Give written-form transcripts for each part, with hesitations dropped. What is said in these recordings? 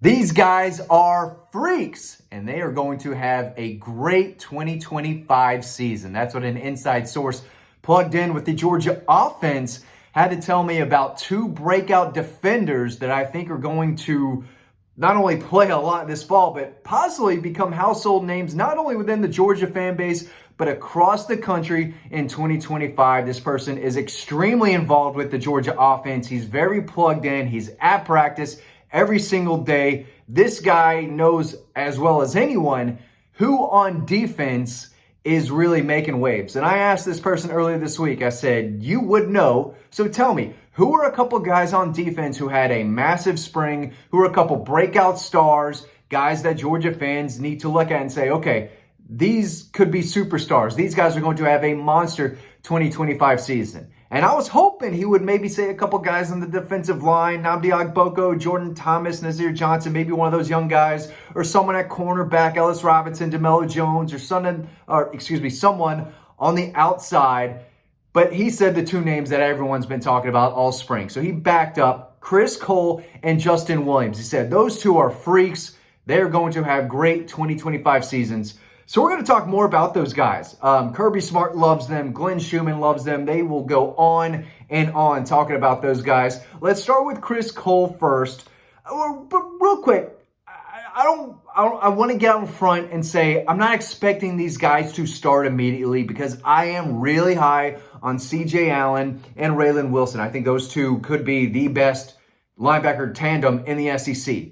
These guys are freaks, and they are going to have a great 2025 season. That's what an inside source plugged in with the Georgia offense had to tell me about two breakout defenders that I think are going to not only play a lot this fall, but possibly become household names, not only within the Georgia fan base, but across the country in 2025. This person is extremely involved with the Georgia offense. He's very plugged in. He's at practice every single day. This guy knows as well as anyone who on defense is really making waves. And I asked this person earlier this week, I said, you would know. So tell me, who are a couple guys on defense who had a massive spring, who are a couple breakout stars, guys that Georgia fans need to look at and say, okay, these could be superstars. These guys are going to have a monster 2025 season. And I was hoping he would maybe say a couple guys on the defensive line, Nnamdi Ogboko, Jordan Thomas, Nazir Johnson, maybe one of those young guys, or someone at cornerback, Ellis Robinson, DeMello Jones, or someone on the outside. But he said the two names that everyone's been talking about all spring. So he backed up Chris Cole and Justin Williams. He said those two are freaks. They're going to have great 2025 seasons. So we're going to talk more about those guys. Kirby Smart loves them. Glenn Schumann loves them. They will go on and on talking about those guys. Let's start with Chris Cole first. But real quick, I want to get out in front and say I'm not expecting these guys to start immediately because I am really high on C.J. Allen and Raylan Wilson. I think those two could be the best linebacker tandem in the SEC.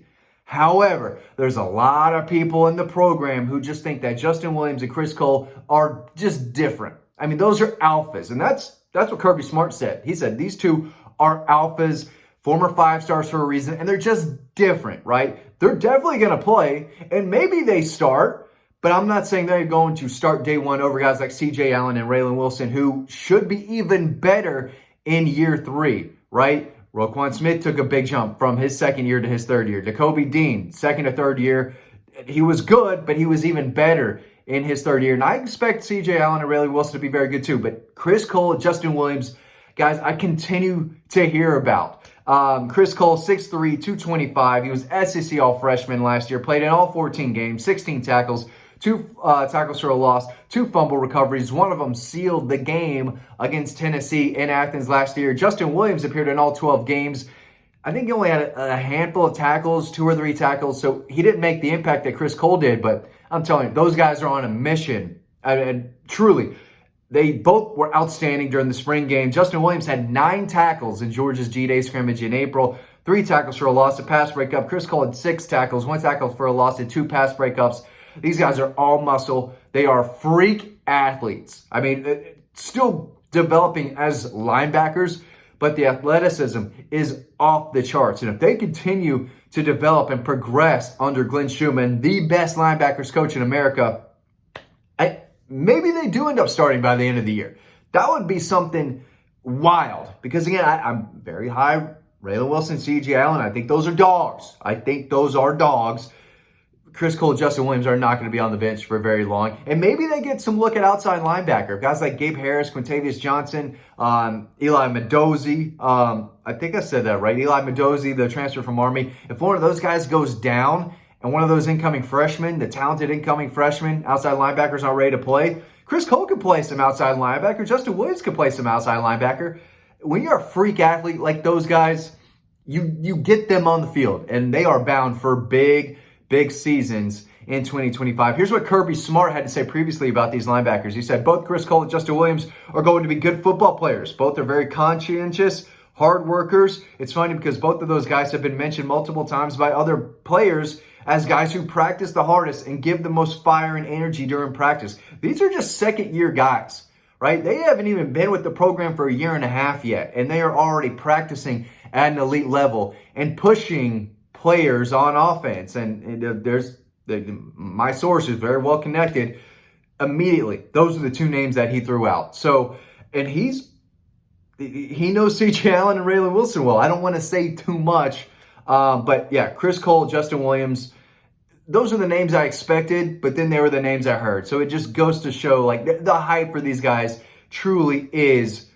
However, there's a lot of people in the program who just think that Justin Williams and Chris Cole are just different. I mean, those are alphas, and that's what Kirby Smart said. He said these two are alphas, former 5-stars for a reason, and they're just different, right? They're definitely going to play, and maybe they start, but I'm not saying they're going to start day one over guys like C.J. Allen and Raylan Wilson, who should be even better in year 3, right? Roquan Smith took a big jump from his second year to his third year. Jacoby Dean, second to third year. He was good, but he was even better in his third year. And I expect C.J. Allen and Raylan Wilson to be very good too. But Chris Cole, Justin Williams, guys, I continue to hear about. Chris Cole, 6'3", 225. He was SEC All-Freshman last year. Played in all 14 games, 16 tackles. 2 tackles for a loss, 2 fumble recoveries. One of them sealed the game against Tennessee in Athens last year. Justin Williams appeared in all 12 games. I think he only had a handful of tackles, 2 or 3 tackles, so he didn't make the impact that Chris Cole did, but I'm telling you, those guys are on a mission. And truly, they both were outstanding during the spring game. Justin Williams had 9 tackles in Georgia's G-Day scrimmage in April, 3 tackles for a loss, a pass breakup. Chris Cole had 6 tackles, 1 tackle for a loss, and 2 pass breakups. These guys are all muscle. They are freak athletes. I mean, still developing as linebackers, but the athleticism is off the charts. And if they continue to develop and progress under Glenn Schumann, the best linebackers coach in America, maybe they do end up starting by the end of the year. That would be something wild. Because, again, I'm very high. Raylan Wilson, C.J. Allen, I think those are dogs. Chris Cole and Justin Williams are not going to be on the bench for very long. And maybe they get some look at outside linebacker. Guys like Gabe Harris, Quintavious Johnson, Eli Mendoza. I think I said that right. Eli Mendoza, the transfer from Army. If one of those guys goes down and one of those incoming freshmen, the talented incoming freshmen, outside linebackers aren't ready to play, Chris Cole could play some outside linebacker. Justin Williams could play some outside linebacker. When you're a freak athlete like those guys, you get them on the field. And they are bound for big seasons in 2025. Here's what Kirby Smart had to say previously about these linebackers. He said, both Chris Cole and Justin Williams are going to be good football players. Both are very conscientious, hard workers. It's funny because both of those guys have been mentioned multiple times by other players as guys who practice the hardest and give the most fire and energy during practice. These are just second-year guys, right? They haven't even been with the program for a year and a half yet, and they are already practicing at an elite level and pushing players on offense. And my source is very well connected. Immediately, those are the 2 names that he threw out. So, and he knows C.J. Allen and Raylan Wilson well. I don't want to say too much, but yeah, Chris Cole, Justin Williams, those are the names I expected, but then they were the names I heard. So it just goes to show, like, the hype for these guys truly is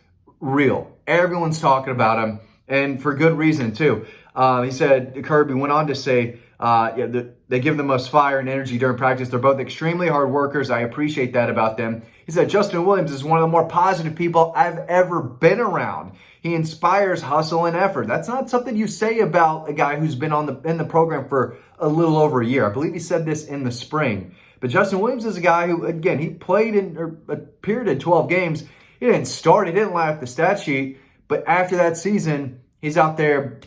real. Everyone's talking about them, and for good reason too. He said, Kirby went on to say, they give the most fire and energy during practice. They're both extremely hard workers. I appreciate that about them. He said, Justin Williams is one of the more positive people I've ever been around. He inspires hustle and effort. That's not something you say about a guy who's been in the program for a little over a year. I believe he said this in the spring. But Justin Williams is a guy who, again, he played or appeared in 12 games. He didn't start. He didn't line up the stat sheet. But after that season, he's out there,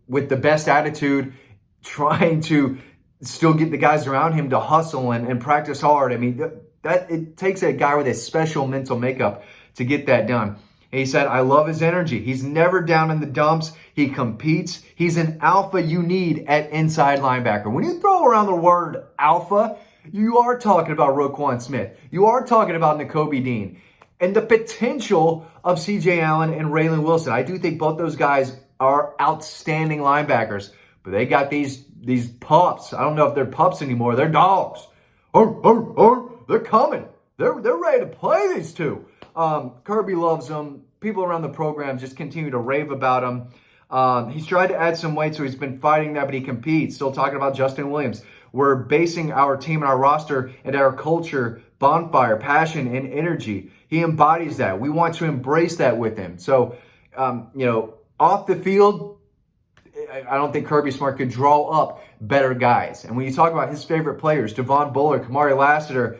with the best attitude, trying to still get the guys around him to hustle and practice hard. I mean, that it takes a guy with a special mental makeup to get that done. And he said, I love his energy. He's never down in the dumps. He competes. He's an alpha you need at inside linebacker. When you throw around the word alpha, you are talking about Roquan Smith. You are talking about Nakobe Dean. And the potential of C.J. Allen and Raylan Wilson. I do think both those guys are outstanding linebackers. But they got these pups. I don't know if they're pups anymore. They're dogs. They're coming. They're ready to play these two. Kirby loves them. People around the program just continue to rave about him. He's tried to add some weight, so he's been fighting that, but he competes. Still talking about Justin Williams. We're basing our team and our roster and our culture, bonfire, passion, and energy. He embodies that. We want to embrace that with him. So, off the field, I don't think Kirby Smart could draw up better guys. And when you talk about his favorite players, Devon Buller, Kamari Lassiter,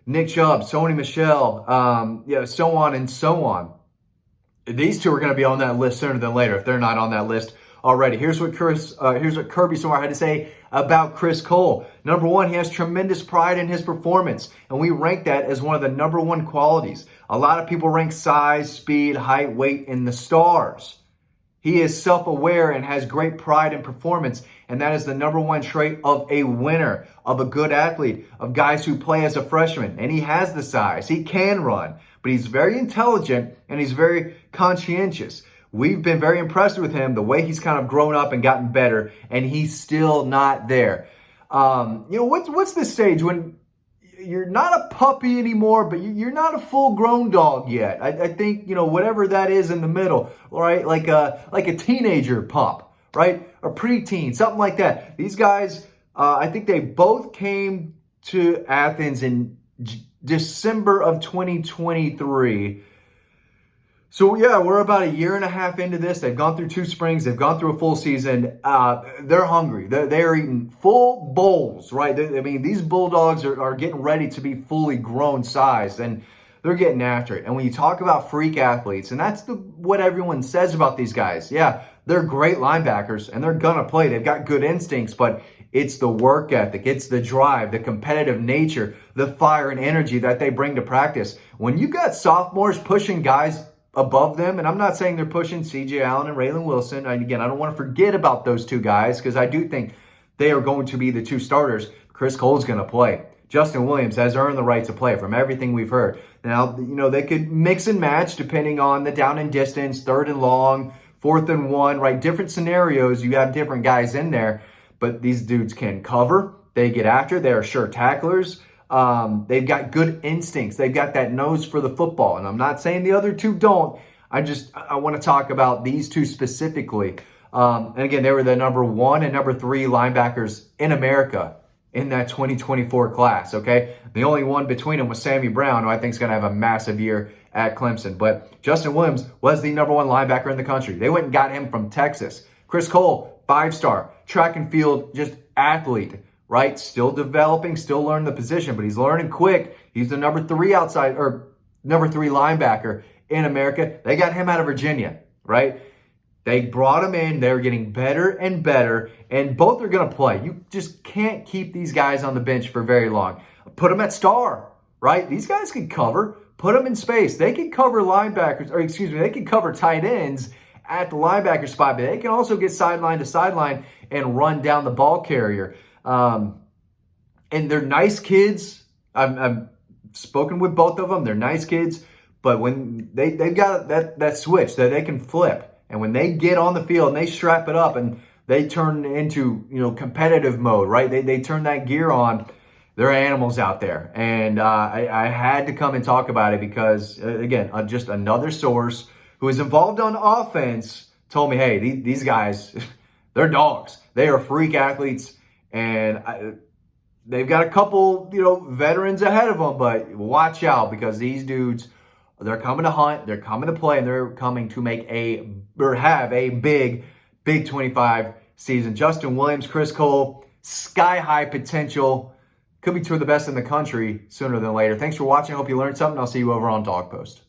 Nick Chubb, Sony Michel, so on and so on. These two are going to be on that list sooner than later if they're not on that list already. Here's what Kirby Smart had to say about Chris Cole. Number one, he has tremendous pride in his performance, and we rank that as one of the number one qualities. A lot of people rank size, speed, height, weight in the stars. He is self-aware and has great pride in performance, and that is the number one trait of a winner, of a good athlete, of guys who play as a freshman. And he has the size. He can run, but he's very intelligent and he's very conscientious. We've been very impressed with him, the way he's kind of grown up and gotten better, and he's still not there. What's the stage when you're not a puppy anymore, but you're not a full-grown dog yet? I think, whatever that is in the middle, right? Like a teenager pup, right? A preteen, something like that. These guys, I think they both came to Athens in December of 2023. So, yeah, we're about a year and a half into this. They've gone through 2 springs. They've gone through a full season. They're hungry. They're eating full bowls, right? These Bulldogs are getting ready to be fully grown sized, and they're getting after it. And when you talk about freak athletes, and that's what everyone says about these guys. Yeah, they're great linebackers, and they're going to play. They've got good instincts, but it's the work ethic. It's the drive, the competitive nature, the fire and energy that they bring to practice. When you got sophomores pushing guys above them, and I'm not saying they're pushing C.J. Allen and Raylan Wilson. And again, I don't want to forget about those two guys because I do think they are going to be the 2 starters. Chris Cole's going to play. Justin Williams has earned the right to play from everything we've heard. Now, they could mix and match depending on the down and distance, 3rd and long, 4th and 1, right? Different scenarios. You have different guys in there, but these dudes can cover. They get after. They are sure tacklers. They've got good instincts. They've got that nose for the football. And I'm not saying the other 2 don't. I want to talk about these 2 specifically. And again, they were the number 1 and number 3 linebackers in America in that 2024 class, okay? The only one between them was Sammy Brown, who I think is going to have a massive year at Clemson. But Justin Williams was the number 1 linebacker in the country. They went and got him from Texas. Chris Cole, 5-star, track and field, just athlete. Right? Still developing, still learning the position, but he's learning quick. He's the number 3 linebacker in America. They got him out of Virginia, right? They brought him in. They're getting better and better, and both are going to play. You just can't keep these guys on the bench for very long. Put them at star, right? These guys can cover. Put them in space. They can cover they can cover tight ends at the linebacker spot, but they can also get sideline to sideline and run down the ball carrier. And they're nice kids. I've spoken with both of them. They're nice kids, but when they've got that switch that they can flip, and when they get on the field and they strap it up and they turn into competitive mode, right? They turn that gear on. They're animals out there, and I had to come and talk about it because again, just another source who is involved on offense told me, hey, these guys. they're dogs. They are freak athletes, and they've got a couple, veterans ahead of them, but watch out because these dudes, they're coming to hunt, they're coming to play, and they're coming to have a big 25 season. Justin Williams, Chris Cole, sky-high potential. Could be two of the best in the country sooner than later. Thanks for watching. I hope you learned something. I'll see you over on Dawg Post.